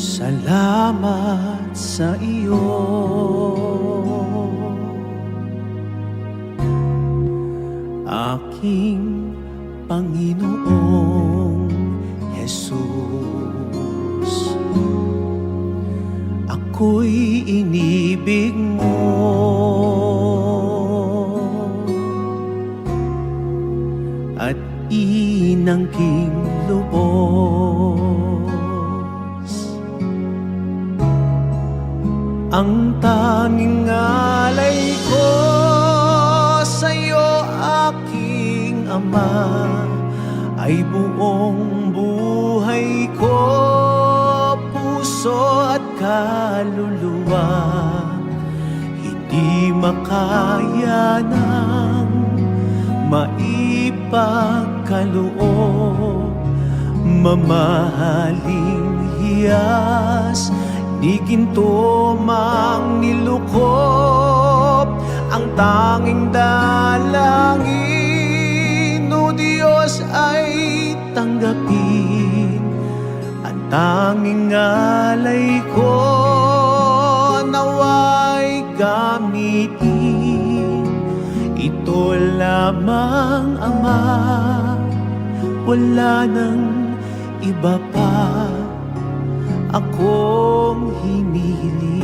Salamat sa iyo, aking Panginoong Jesus. Ako'y inibig mo at inangking lubos. Ang tanging alay ko sa'yo, aking Ama, ay buong buhay ko, puso at kaluluwa. Hindi makaya ng maipagkaloob, mamahaling hiyas ni ginto mang nilukop. Ang tanging dalangin, o Diyos, ay tanggapin. Ang tanging alay ko, nawa'y gamitin. Ito lamang, Ama, wala nang iba pa akong hinihiling.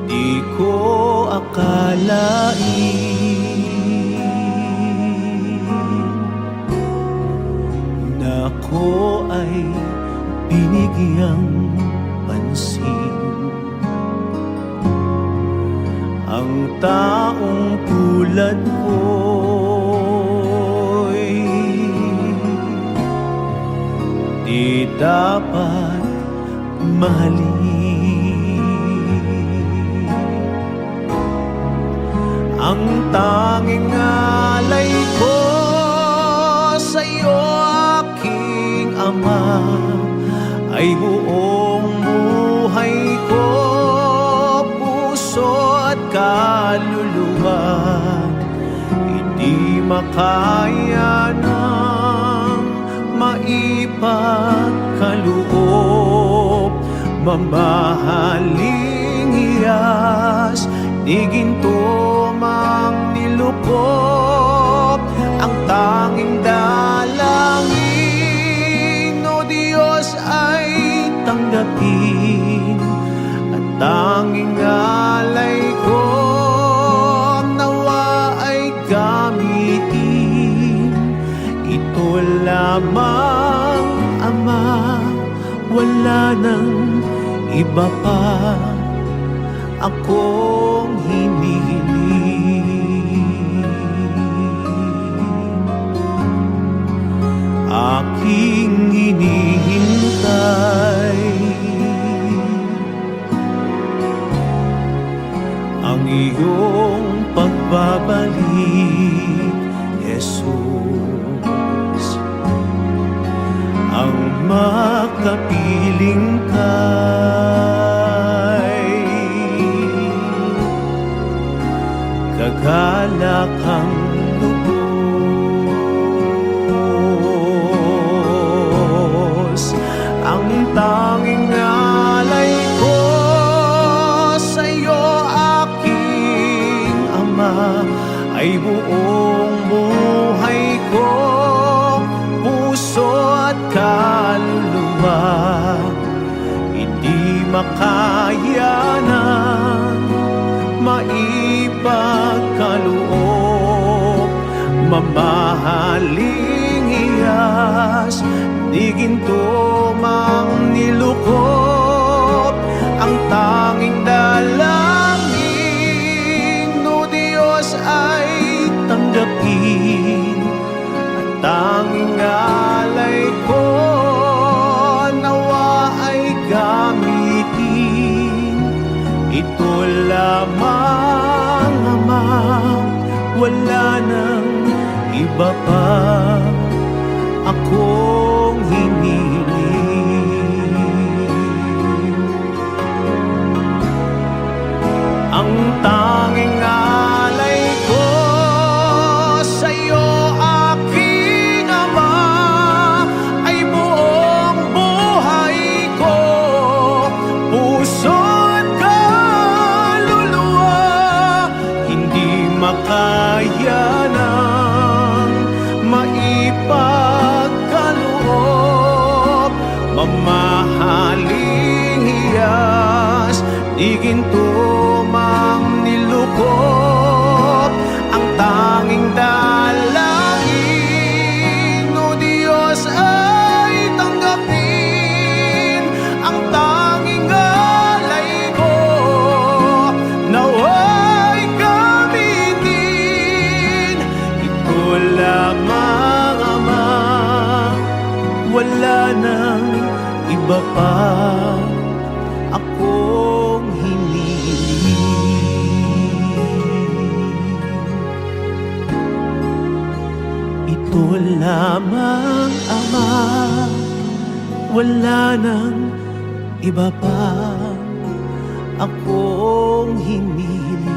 Di ko akalain na ako ay binigyang pansin. Ang taong tulad ko'y di dapat mahalin. Ang tanging alay ko sa'yo, aking Ama, ay buong buhay ko, puso at kaluluwa. Hindi makaya ng maipagkaloob, mamahaling hiyas ni ginto mang nilukop. Ang tanging dalangin, o Diyos, ay tanggapin. At tanging alay ko, nawa ay gamitin. Ito lamang, Ama, wala nang iba pa akong hinihiling. Aking hinihintay ang iyong pagbabalik, Jesus. Ang makapiling kay kagalakang lubos. Ang tanging alay ko sa'yo, aking Ama, ay buong buhay ko, puso at kaluluwa. Hindi makaya ng maipagkaloob, mamahaling hiyas ni ginto mang nilukop. Ang tanging dalangin, o Diyos, ay tanggapin. Ang tanging alay ko, nawa ay gamitin. Ito lamang, Ama, wala nang iba pa akong hinihiling. Ang tanging alay ko sa'yo, aking Ama, di ginto mang nilukop. Ang tanging dalangin, o Diyos, ay tanggapin ang tanging alay ko. Naway gamitin, ito lamang, Ama, wala nang iba pa akong hinihiling. Ito lamang, Ama, wala nang iba pa akong hinihiling.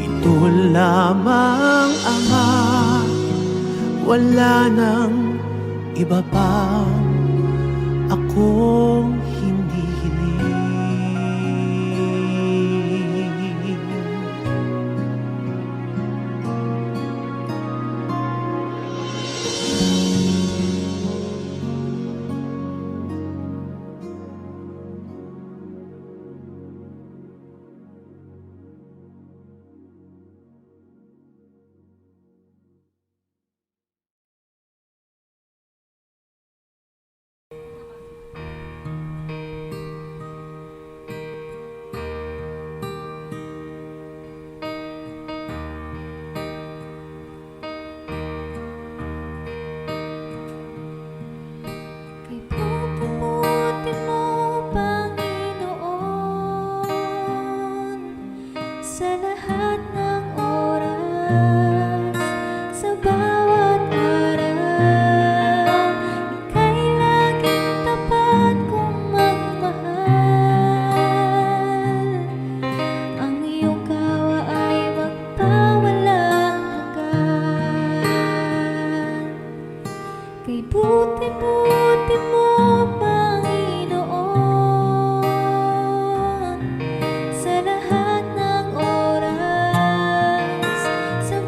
Ito lamang, Ama, wala nang iba pa akong hindi hiling. Kay buti-buti mo, Panginoon, sa lahat ng oras, sa bawat araw. Ika'y laging tapat kong magmahal. Ang iyong kawa ay magpawalang hanggan. Kay buti-buti mo, Panginoon, sa lahat ng oras, sa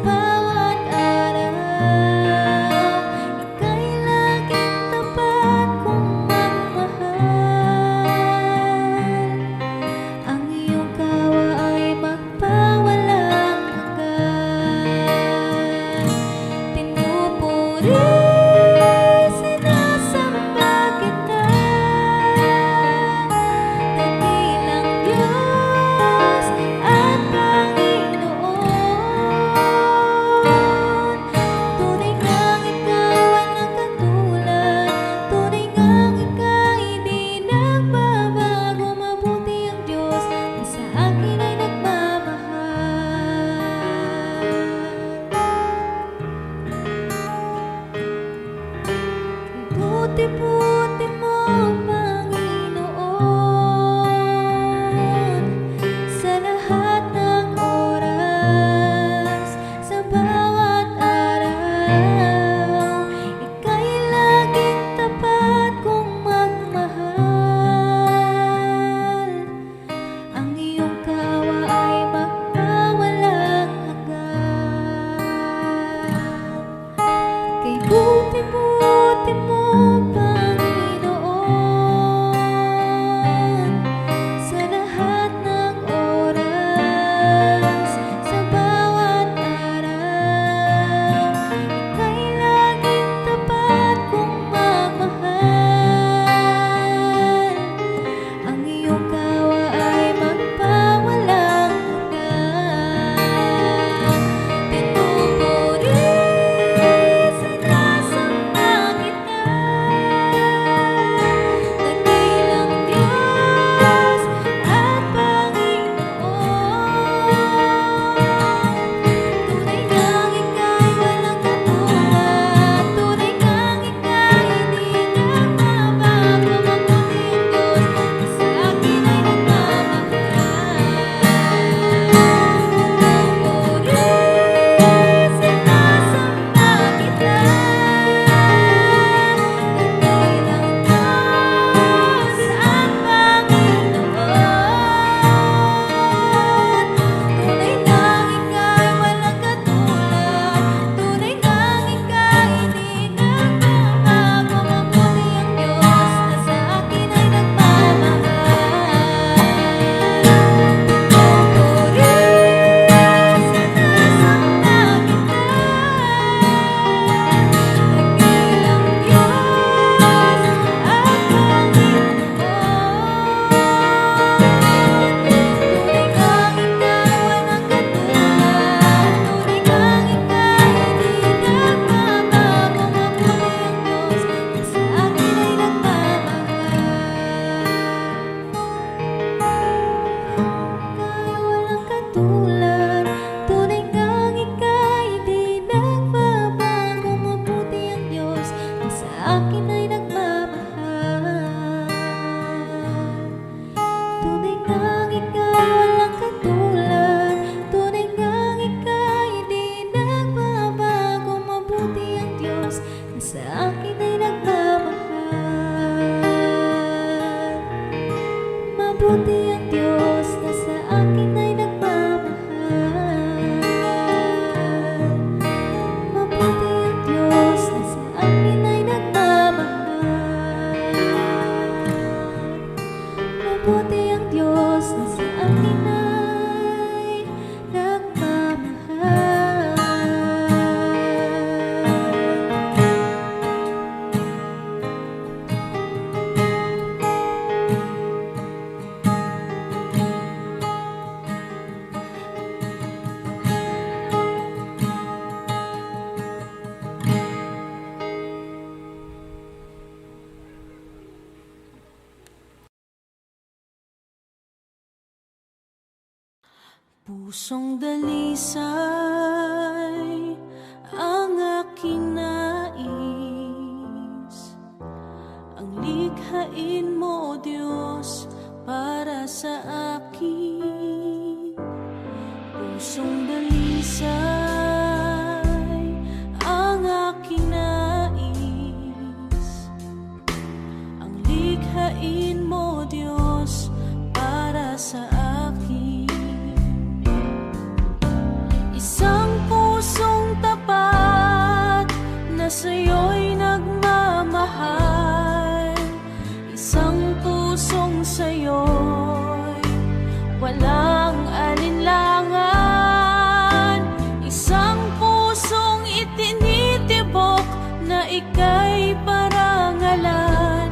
Pusong dalisay ang aking nais, ang likhain mo, Diyos, para sa akin. Pusong dalisay ang aking nais, ang likhain mo, Diyos, para sa akin. Isang pusong tapat na sa'yo'y nagmamahal, isang pusong sa'yo'y walang alinlangan, isang pusong itinitibok na ika'y parangalan.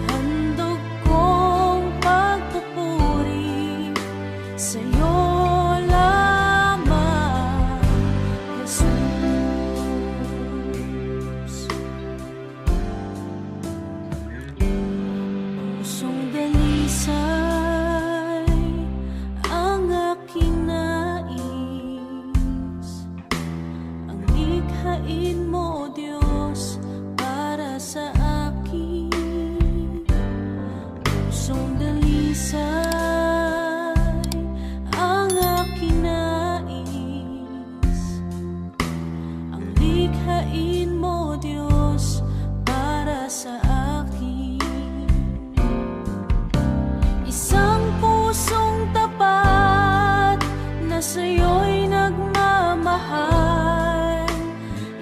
Handog kong pagpupuri sa'yo lamang, Jesus. Pusong dalisay ang aking nais, ang likhain mo, Diyos, para sa akin. Pusong dalisay ang aking nais, ang likhain mo, Diyos, para sa akin. Isang pusong tapat na sa'yo'y nagmamahal,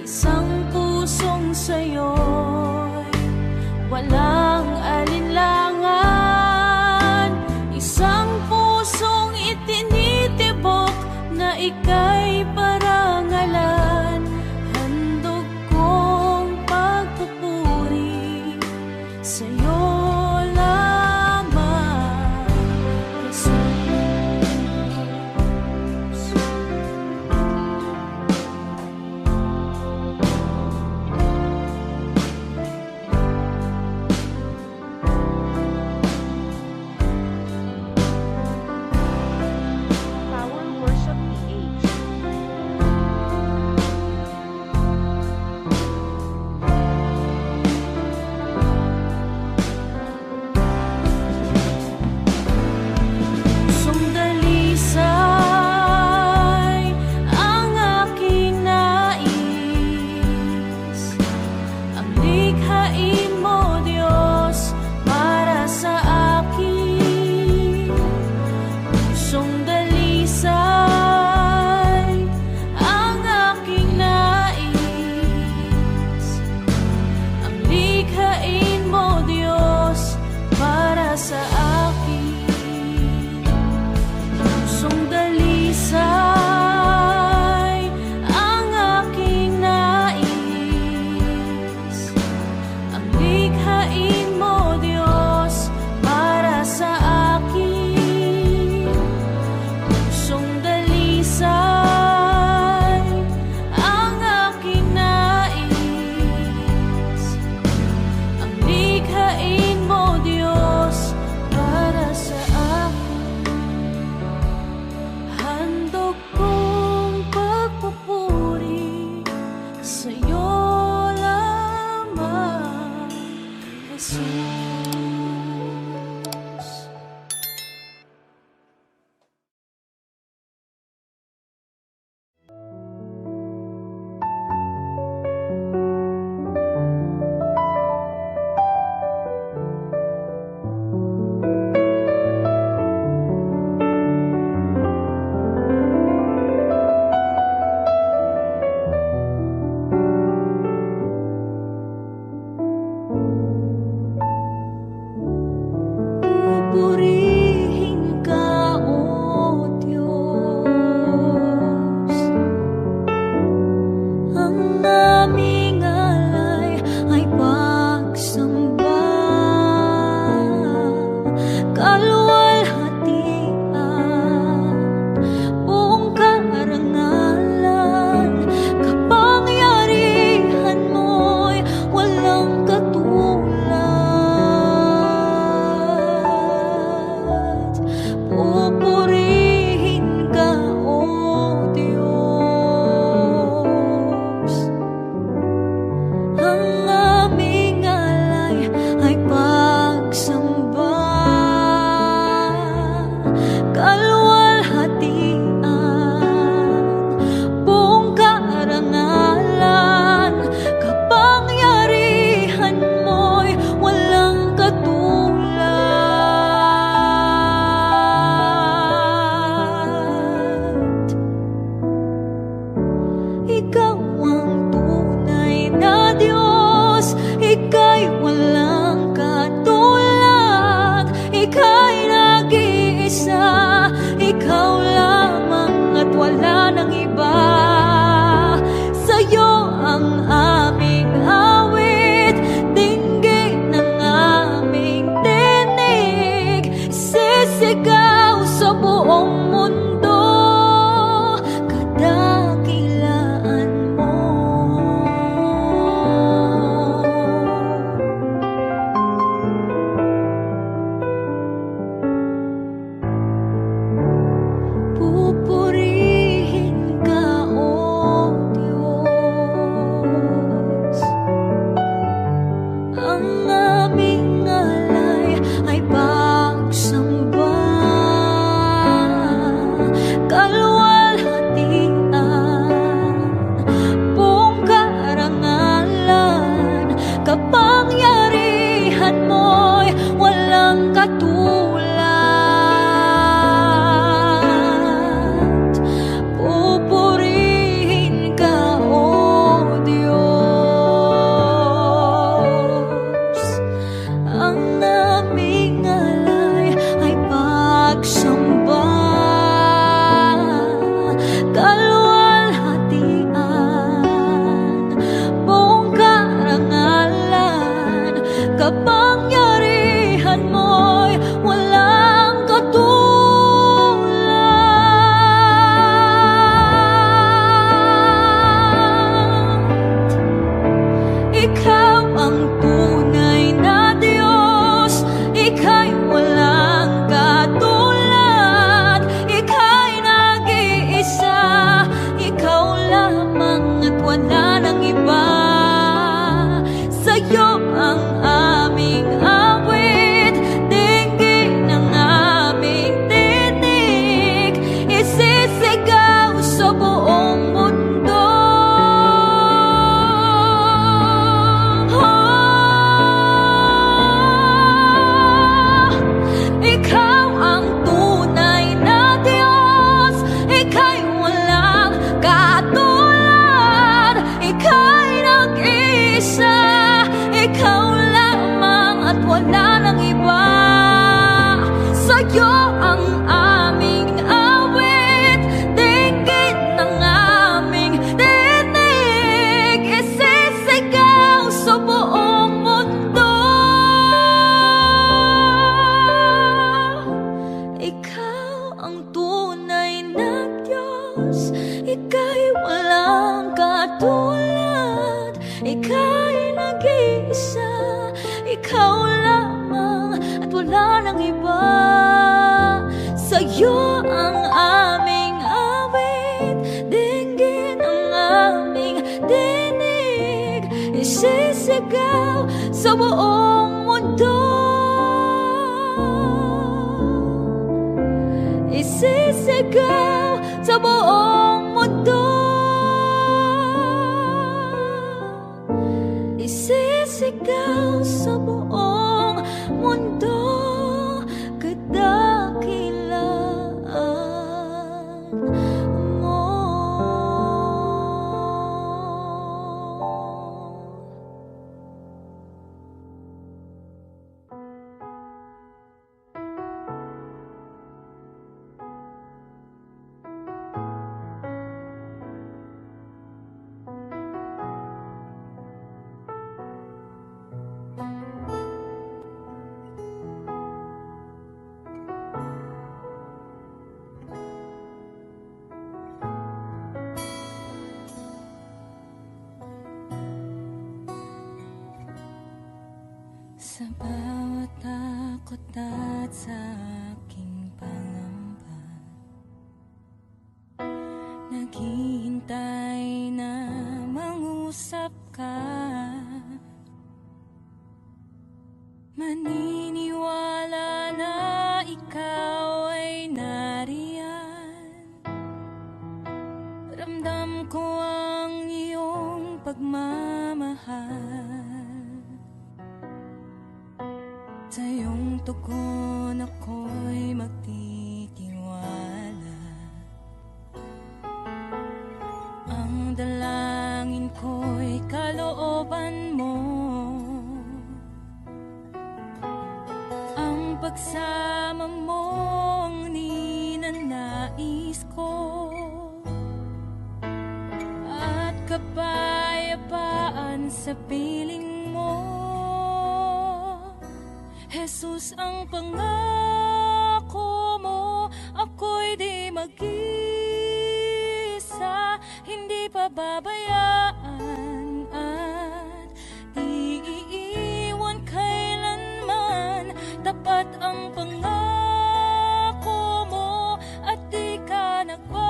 isang pusong sa'yo'y walang alinlangan, isang pusong itinitibok na ika'y parangalan. Handog kong pagpupuri sa'yo lamang, Jesus. Power Worship PH. kaluwalhatian, buong karangalan, kapangyarihan mo'y walang katulad. Pupurihin ka, O Diyos. Ang aming alay ay pagsamba, kaluwalhatian, buong karangalan, kapangyarihan mo'y walang katulad. Ikaw ang tunay na Diyos, ika'y walang katulad, ika'y nag-iisa, ikaw lamang at wala nang iba. Sa'yo ang aming awit, dinggin ang aming tinig, isisigaw sa buong mundo. Ikaw ang tunay na Diyos, ika'y walang katulad, ika'y nag-iisa, ikaw lamang at wala nang iba. Sa'yo ang aming awit, dinggin ang aming tinig, isisigaw sa buong mundo. Ikaw ang tunay na Diyos, ika'y walang katulad, ika'y nag-iisa, ikaw lamang at wala nang iba. Sa'yo ang aming awit, dinggin ang aming tinig, isisigaw sa buong mundo. Isisigaw sa buong mundo. Isisigaw sa buong mundo, kadakilaan mo. Sa bawat takot at sa aking pangamba, naghihintay na mangusap ka. Maniniwala na ikaw ay nariyan. Ramdam ko ang iyong pagmamahal. Sa iyong tugon ako'y magtitiwala. Ang dalangin ko'y kalooban mo. Ang pagsama mo ang ninanais ko. At kapayapaan sa piling mo. Jesus, ang pangako mo, ako'y di mag-isa, hindi pababayaan at di iiwan kailanman. Tapat ang pangako mo at di ka nagbabago.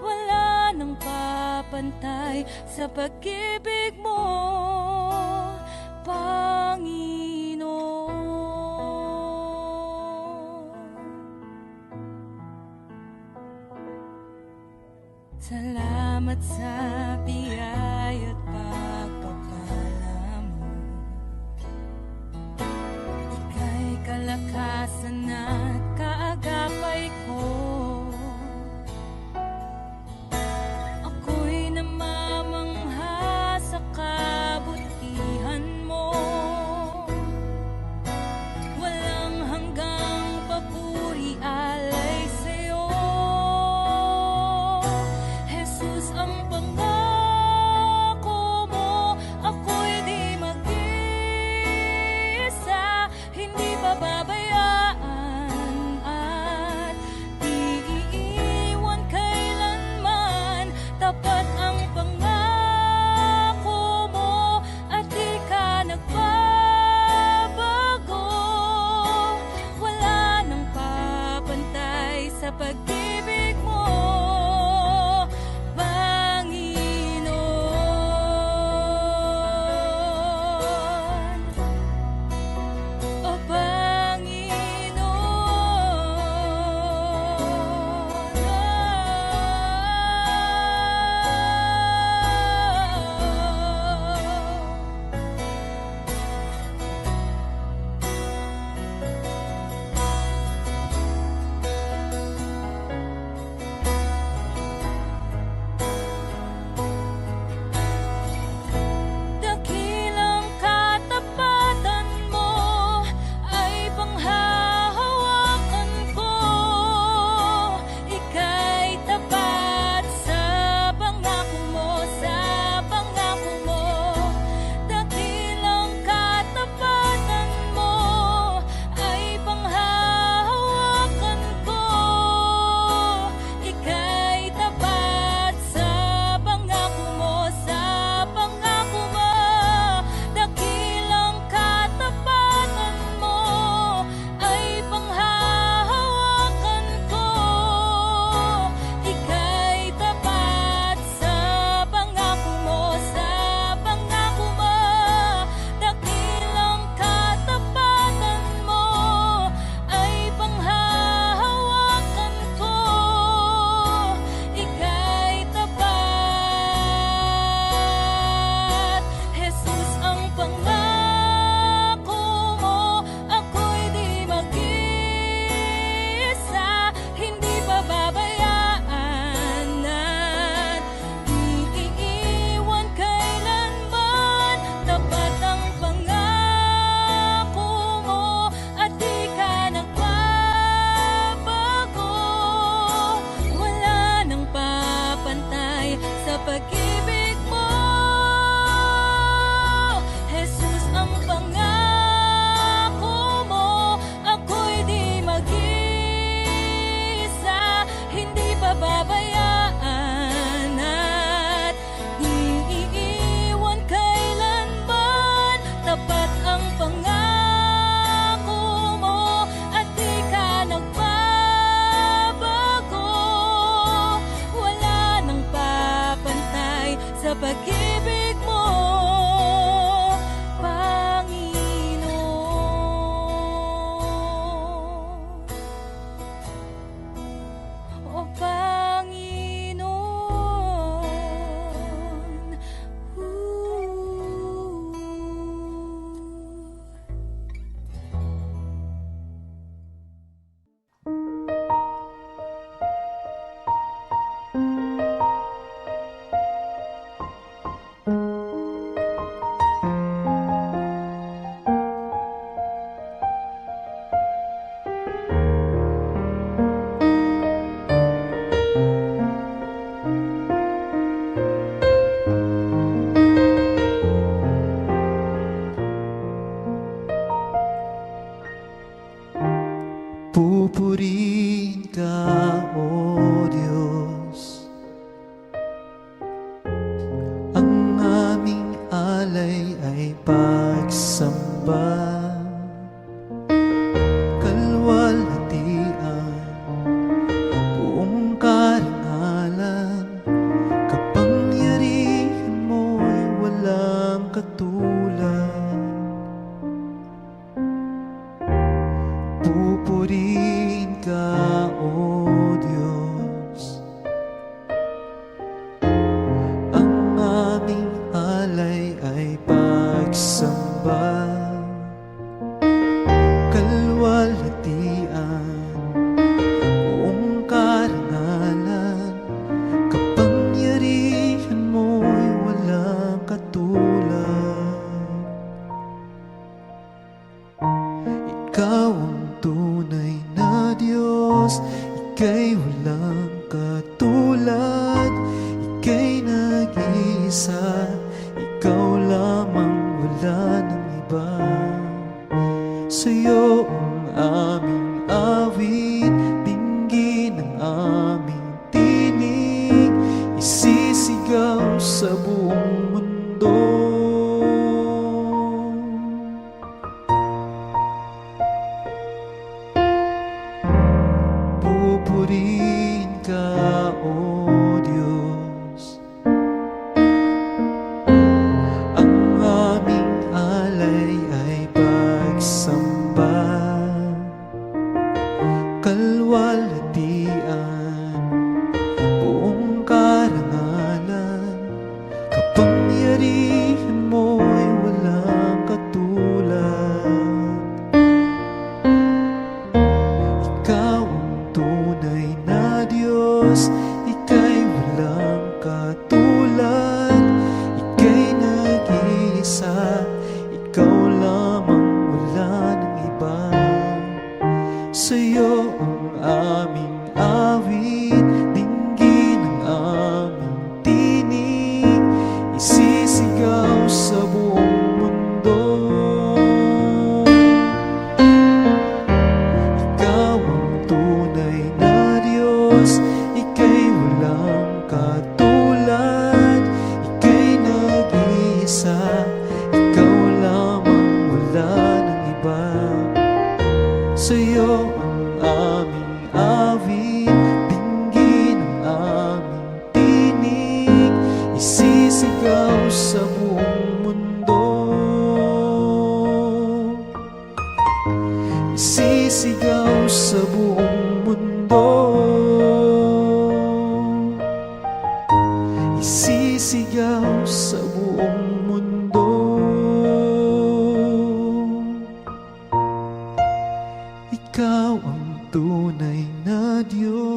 Wala nang papantay sa pag-ibig mo, Panginoon. Salamat sa biyaya at pagpapala mo. Ika'y kalakasan at kaagapay ko. Ako'y namamangha sa kabutihan mo. Walang hanggang papuri alay sa'yo. Jesus, ang pangako mo, ako'y di mag-isa, hindi pababayaan at di iiwan kailanman. Tapat ang pangako mo at di ka nagbabago. Wala nang papantay sa pag-ibig mo, Panginoon. O dakilang katapatan mo ay panghahawakan ko. Ika'y tapat sa pangako mo, sa pangako mo. Dakilang katapatan mo ay panghahawakan ko. Ika'y tapat sa pangako mo, sa pangako mo. Dakilang katapatan mo ay panghahawakan ko. Ika'y tapat sa pangako mo, sa pangako mo. Dakilang katapatan mo ay panghahawakan ko. Ika'y tapat. Jesus, ang pangako mo, ako'y di mag-isa, hindi pababayaan at di iiwan kailanman. Tapat ang pangako mo at di ka nagbabago. Wala nang papantay sa pag-ibig mo. Jesus, ang pangako mo, ako'y di mag-isa, hindi pababayaan at di iiwan kailanman. Tapat ang pangako mo at di ka nagbabago. Wala nang papantay sa pag-ibig mo, Panginoon. O Panginoon. Pupurihin ka, O Diyos. Ang aming alay ay pagsamba, kalwalhatian, buong karangalan. Kapangyarihan mo'y walang katulad. Pupurihin ka, O Diyos. ika'y walang katulad. Ika'y nag-iisa, ikaw lamang, wala ng iba. Sa'yo ang aming awit, dinggin ang aming tinig, isisigaw sa buong mundo. Pupurihin ka, O Diyos. Ang aming alay ay pagsamba, kalwalhatian, buong karangalan, kapangyarihan mo'y walang katulad. Ikaw ang tunay na Diyos, ika'y walang katulad. Ika'y nag-iisa, ikaw lamang, wala ng iba. Sa'yo ang aming awit, dinggin ang aming tinig, isisigaw sa buong mundo. Ikaw ang tunay na Diyos, ika'y walang katulad. Ika'y nag-iisa, ikaw lamang, wala ng iba. Sa'yo ang aming awit, dinggin ang aming tinig, isisigaw sa buong mundo. Isisigaw sa buong mundo. Isisigaw sa buong mundo. Ikaw ang tunay na Diyos.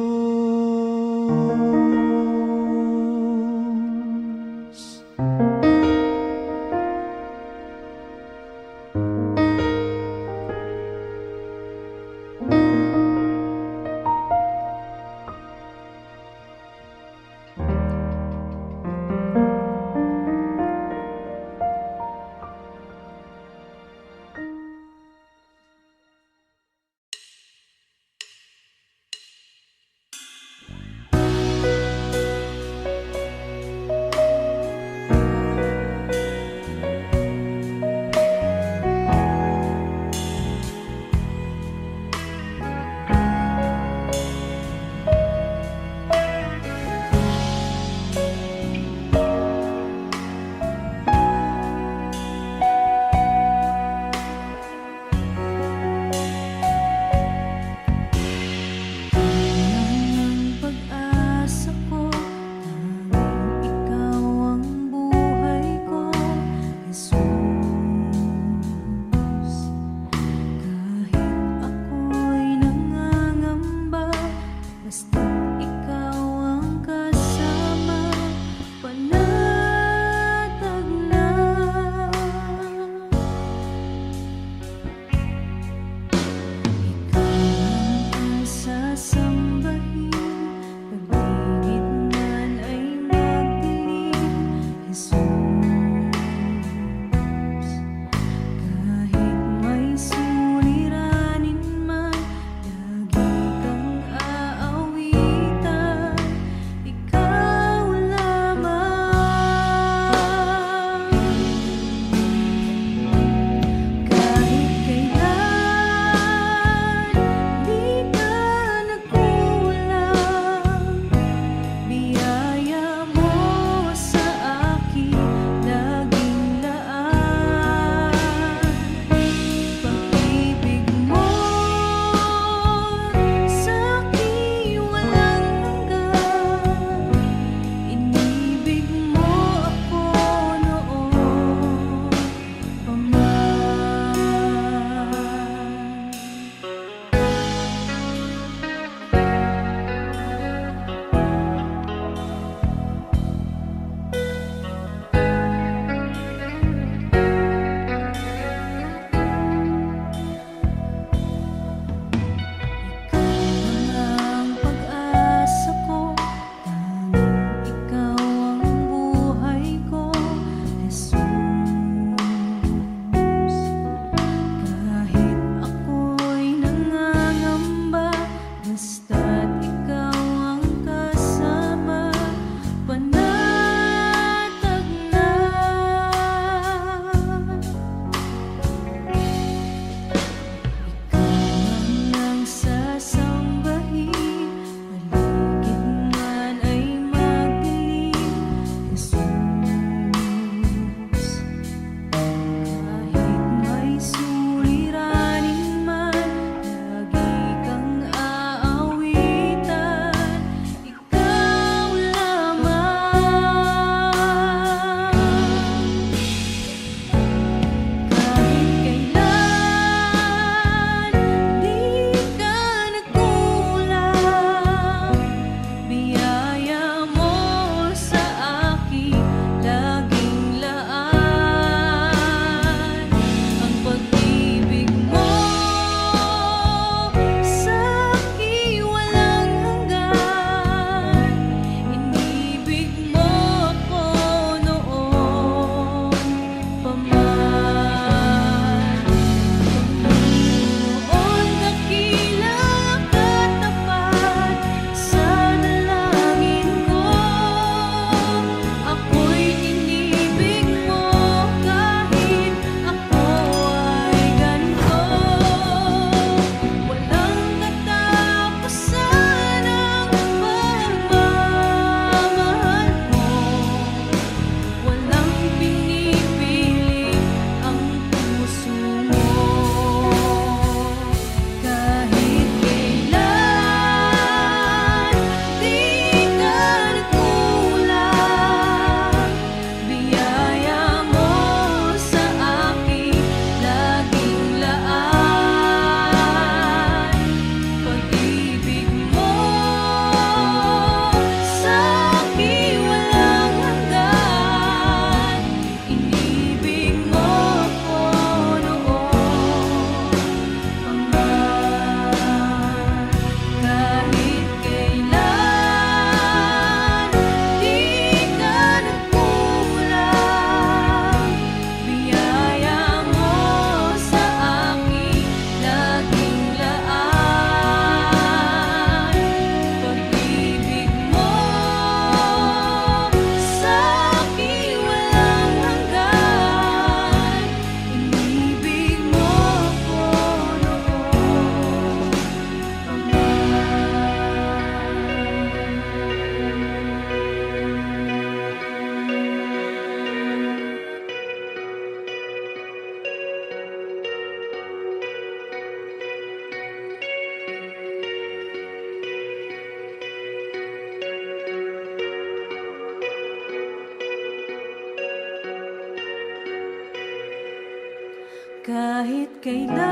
Kahit kailan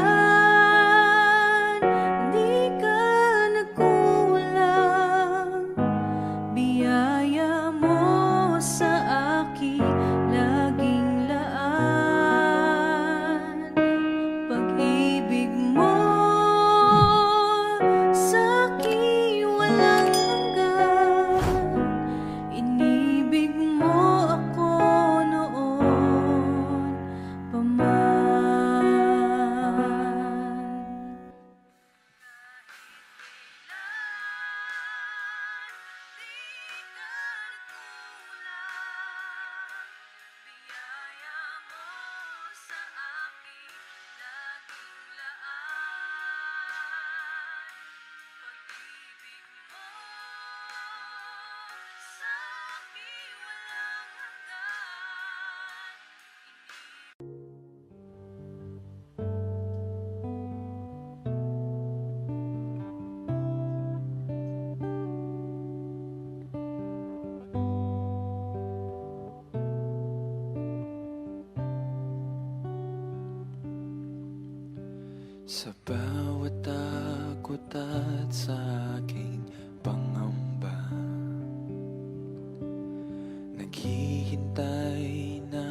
di ka nagkulang, biyaya mo sa akin laging laan. Pag-ibig mo sa akin walang hanggan, inibig mo ako noon pa man. Sa bawat takot at sa aking pangamba, naghihintay na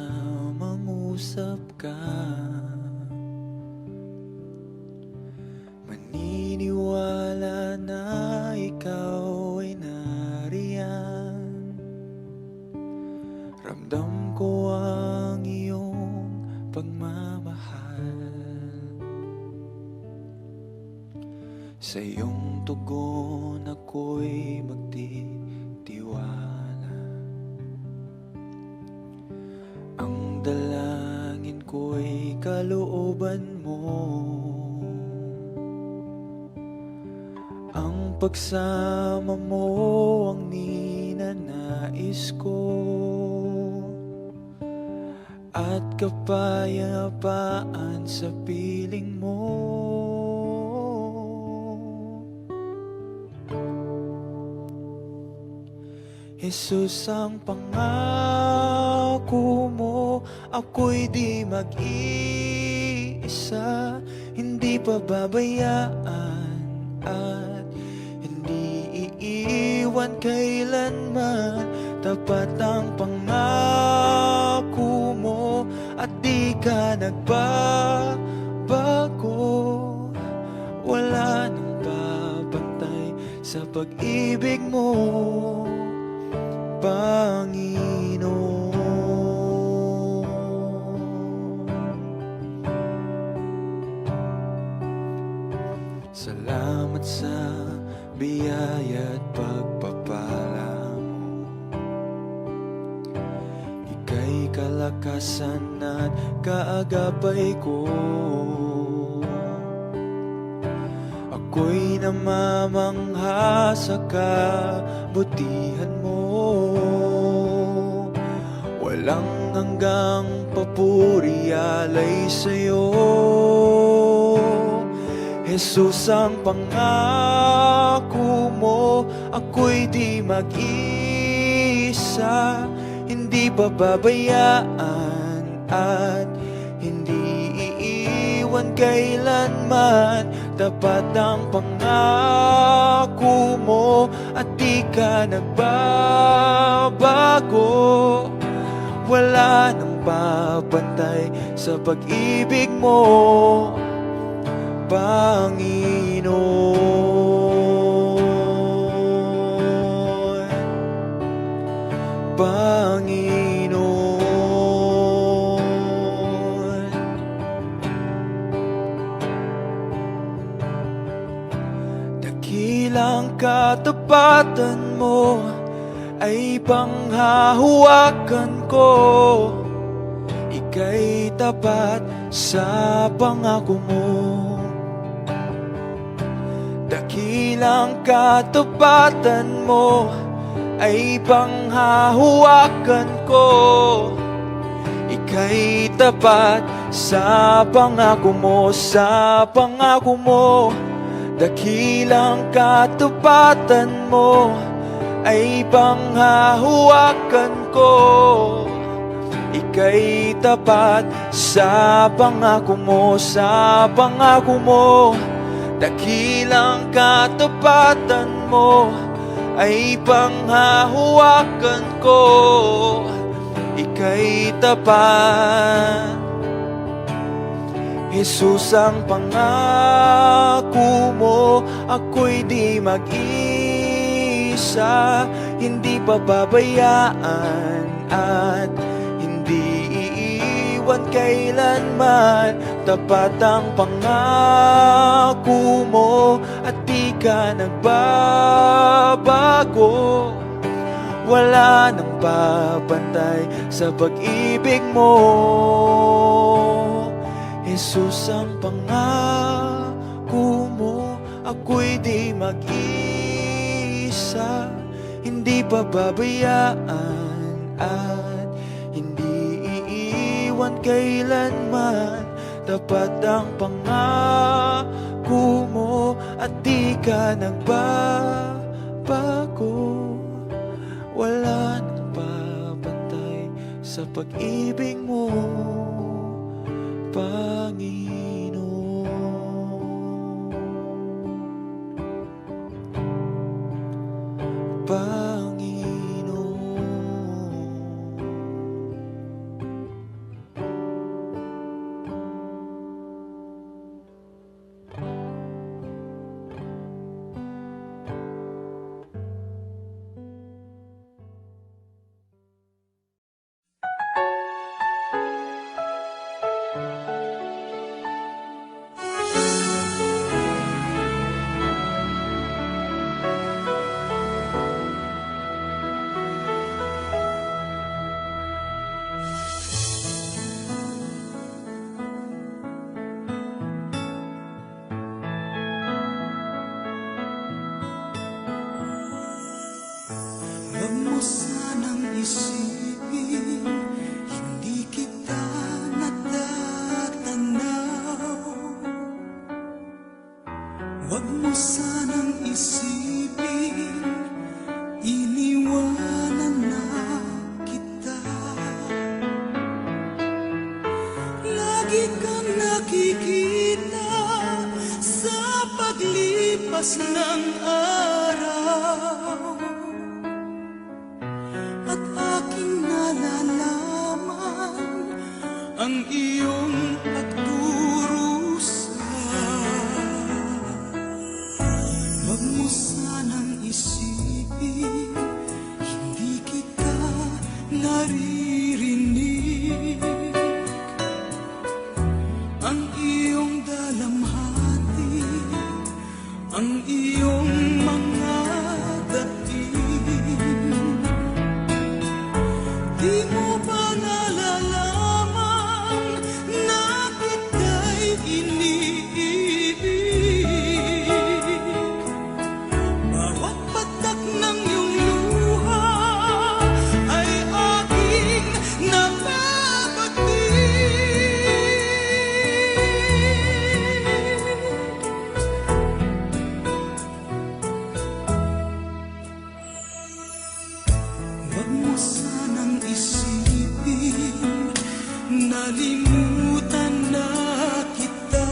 mangusap ka. Maniniwala na ikaw ay nariyan. Ramdam ko ang iyong pagmamahal. Sa iyong tugon ako'y magtitiwala. Ang dalangin ko'y kalooban mo. Ang pagsama mo ang ninanais ko, at kapayapaan sa piling mo. Jesus, ang pangako mo, ako'y di mag-iisa, hindi pababayaan at hindi iiwan kailanman. Tapat ang pangako mo at di ka nagbabago. Wala nang babantay sa pag-ibig mo, Panginoon. Salamat sa biyaya at pagpapala mo. Ika'y kalakasan at kaagapay ko. Ako'y namamangha sa kabutihan mo. Walang hanggang papuri alay sa'yo. Jesus, ang pangako mo, ako'y di mag-isa, hindi pababayaan at hindi iiwan kailanman. Tapat ang pangako mo at di ka nagbabago. Wala nang babantay sa pag-ibig mo, Panginoon. Panginoon. Dakilang katapatan mo ay panghahawakan ko. Ika'y tapat sa pangako mo. Dakilang katapatan mo ay panghahawakan ko. Ika'y tapat sa pangako mo, sa pangako mo. Dakilang katapatan mo ay panghahawakan ko. ika'y tapat sa pangako mo, sa pangako mo. Dakilang katapatan mo ay panghahawakan ko, ika'y tapat. Jesus, ang pangako mo, ako'y di mag-isa, hindi pababayaan at hindi iiwan kailanman. Tapat ang pangako mo at di ka nagbabago. Wala nang papantay sa pag-ibig mo. Jesus, ang pangako mo, ako'y di mag-isa, hindi pababayaan at hindi iiwan kailanman. Tapat ang pangako mo at di ka nagbabago. Wala nang papantay sa pag-ibig mo, Panginoon. Panginoon. Huwag mo sanang isipin, hindi kita natatanaw. Huwag mo sanang isipin, iniwanan na kita. Lagi kang nakikita sa paglipas ng araw, at aking nalalaman ang iyong pagdurusa. Huwag mo sanang isipin, hindi kita naririnig. Ang iyong dalamhati, ang iyong mga dating, di mo ba nalalaman na kita'y iniibig? Bawat patak ng iyong luha ay aking Huwag mo sanang isipin, nalimutan na kita.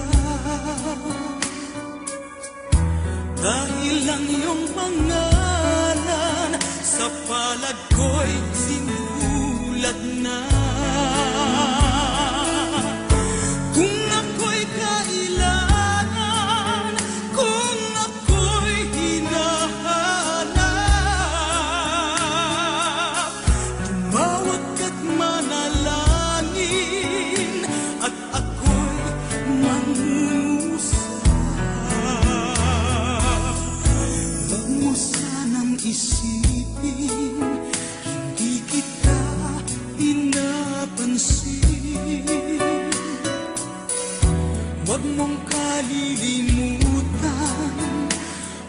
Dahil ang iyong pangalan sa palad ko'y sinulat na. Kung ako'y kailangan, kung ako'y hinahanap, tumawag ka't manalangin at ako'y mangungusap. Huwag mo sanang isipin, hindi kita pinapansin. Huwag mong kalilimutan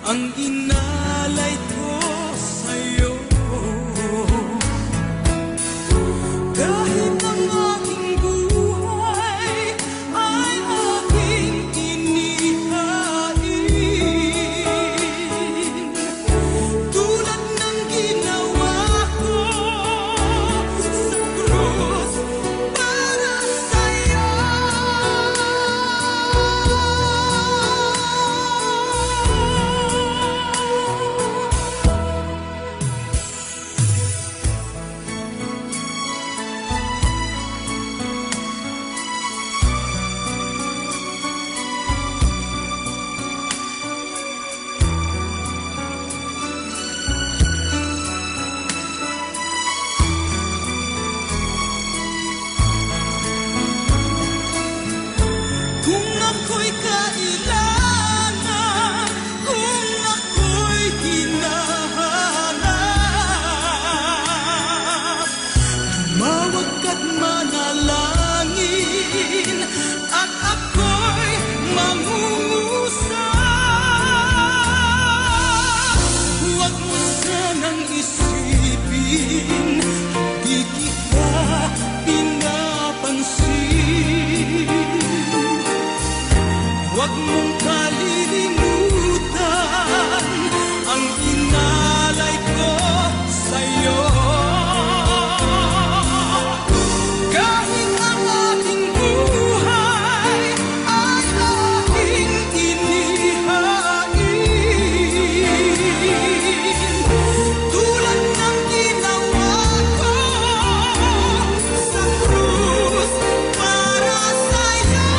ang inalay ko sa'yo. Kahit ang aking buhay ay aking inihain, tulad ng di kita pinapansin. Huwag mong kalilimutan ang inalay ko sa'yo. Kahit ang aking buhay ay aking inihain, tulad ng ginawa ko sa krus para sa'yo.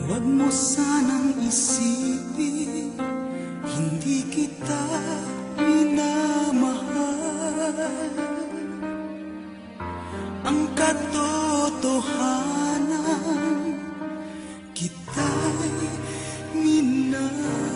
Huwag mo sanang isipin, hindi kita minamahal. Ang katotohanan, kita'y minamahal.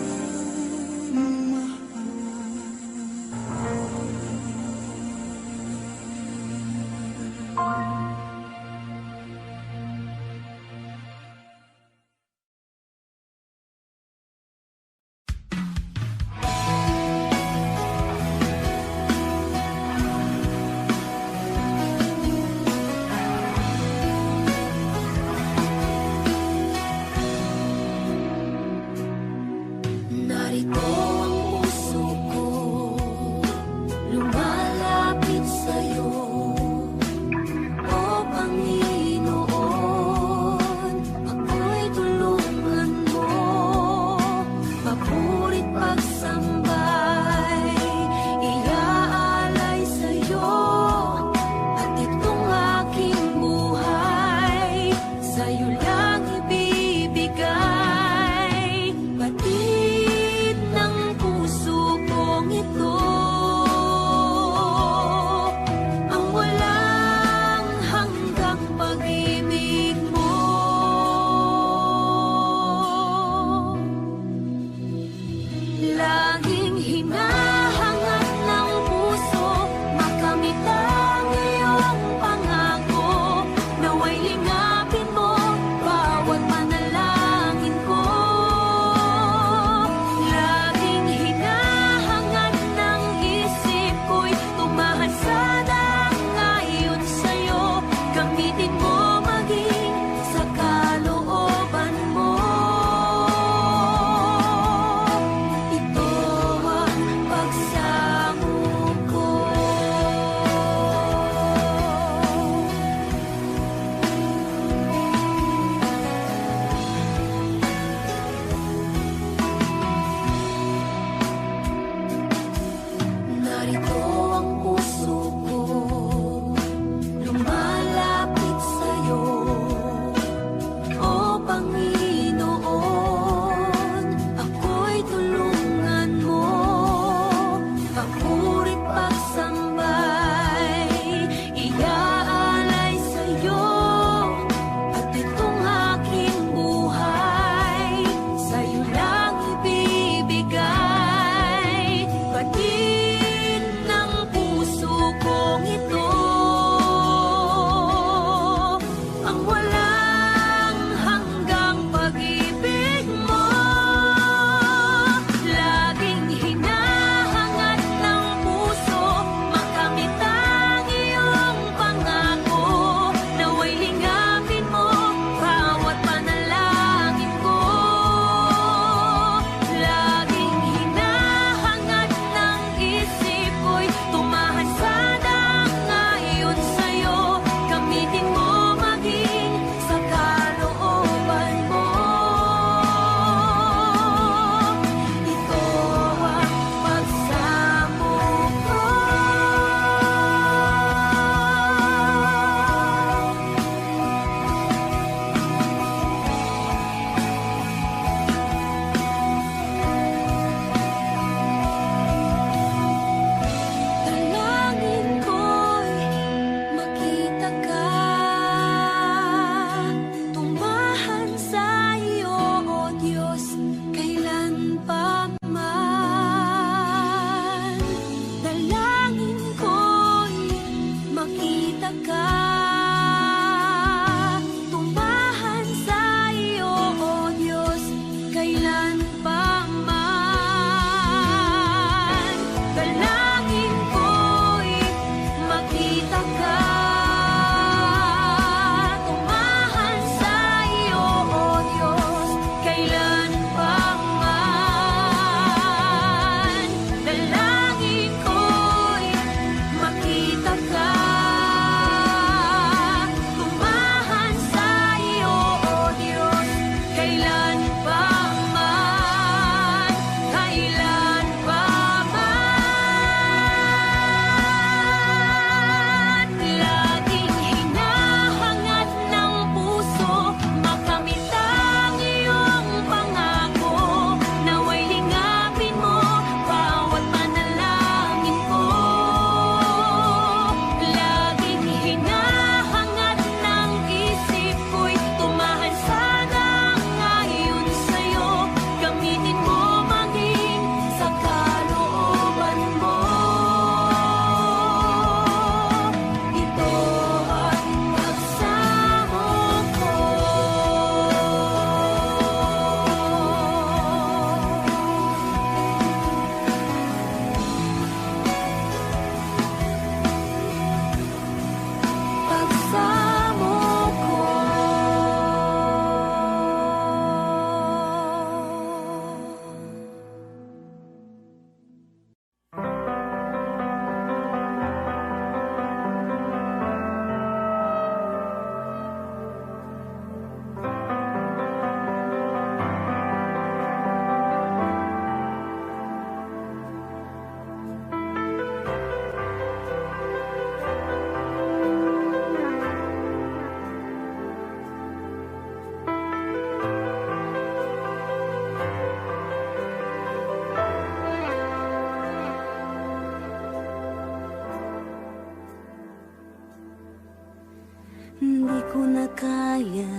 Hindi ko na kaya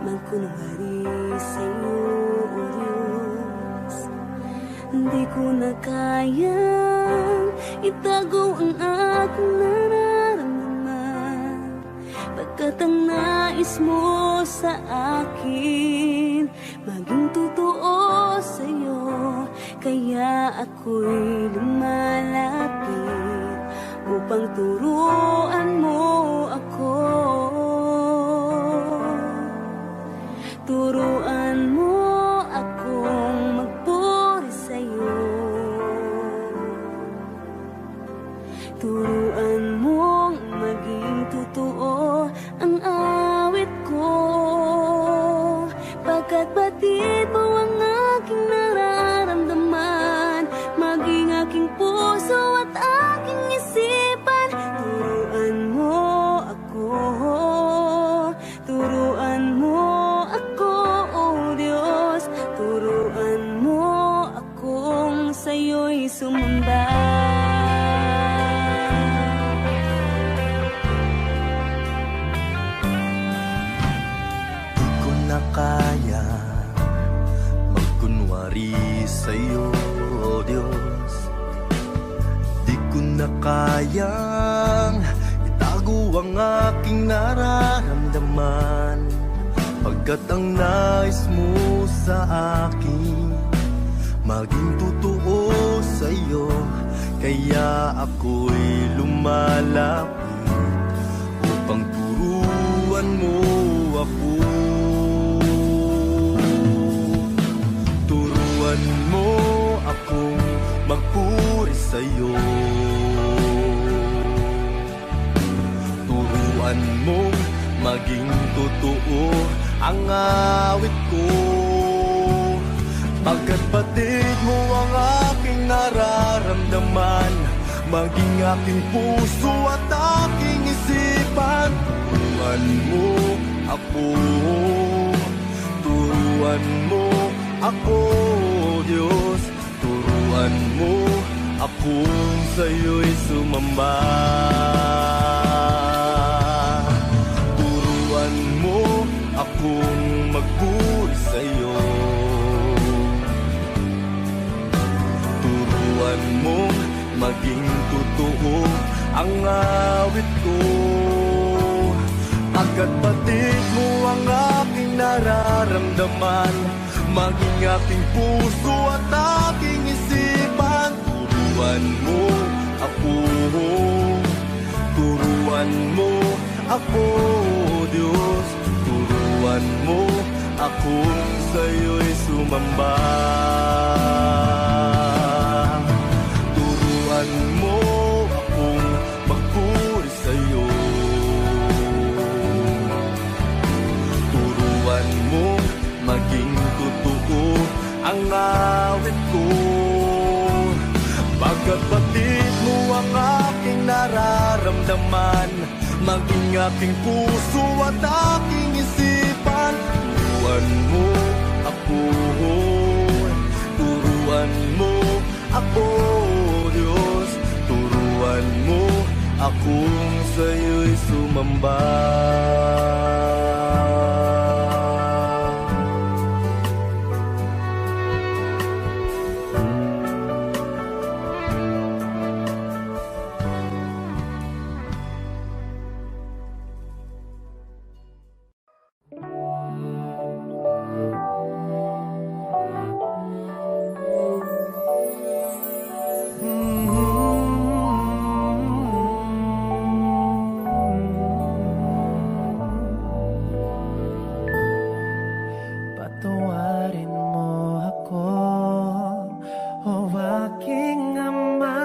magkunwari sa'yo, O Diyos. Hindi ko na kaya itago ang aking nararamdaman, pagkat ang nais mo sa akin maging totoo sa'yo. Kaya ako'y lumalapit upang turuan mo ako. Turuan mo akong magpuri sa'yo. Turuan mong maging totoo ang awit ko, pagkat batid mo ang aking nararamdaman, maging aking puso at aking isipan. Turuan mo ako, turuan mo ako, O Diyos. Turuan mo akong sa'yo'y sumamba. Kaya magkunwari sa'yo, O Diyos. Di ko na kayang itago ang aking nararamdaman, pagkat ang nais mo sa akin maging totoo sa'yo. Kaya ako'y lumalapit upang turuan mo ako. Turuan mo akong magpuri sa'yo. Turuan mong maging totoo ang awit ko, pagkat batid mo ang aking nararamdaman, maging aking puso at aking isipan. Turuan mo ako, turuan mo ako, Diyos. Turuan mo akong sa'yo'y sumamba. Turuan mo akong magpuri sa'yo. Turuan mo maging totoo ang awit ko, pagkat batid mo ang aking nararamdaman, maging aking puso at aking isipan. Turuan mo ako, turuan mo ako, Diyos. Turuan mo akong sa'yo'y sumamba. Turuan mo akong magpuri sa'yo. Turuan mo maging totoo ang awit ko, pagkat batid mo ang aking nararamdaman, maging aking puso at aking isipan. Turuan mo ako, turuan mo ako, Diyos. Turuan mo akong sa'yo'y sumamba. Patawarin mo ako, o aking Ama.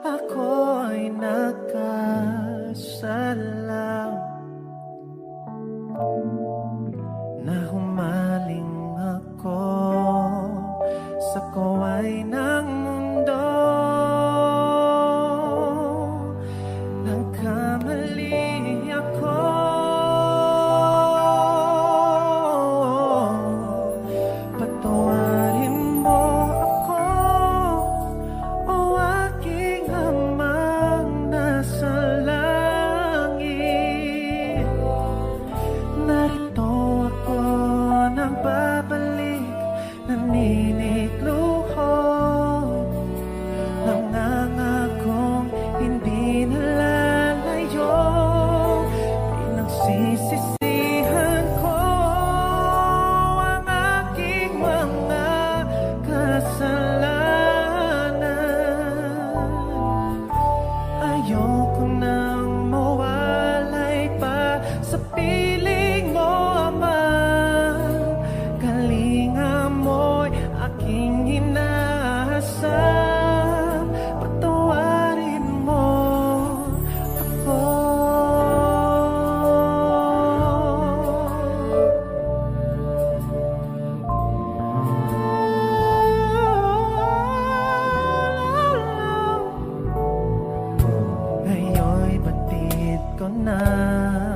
Ako'y nagkasala na humaling ako sa kaway ng mundo. Nagkamali ako, patawarin mo ako, o aking Amang nasa langit. na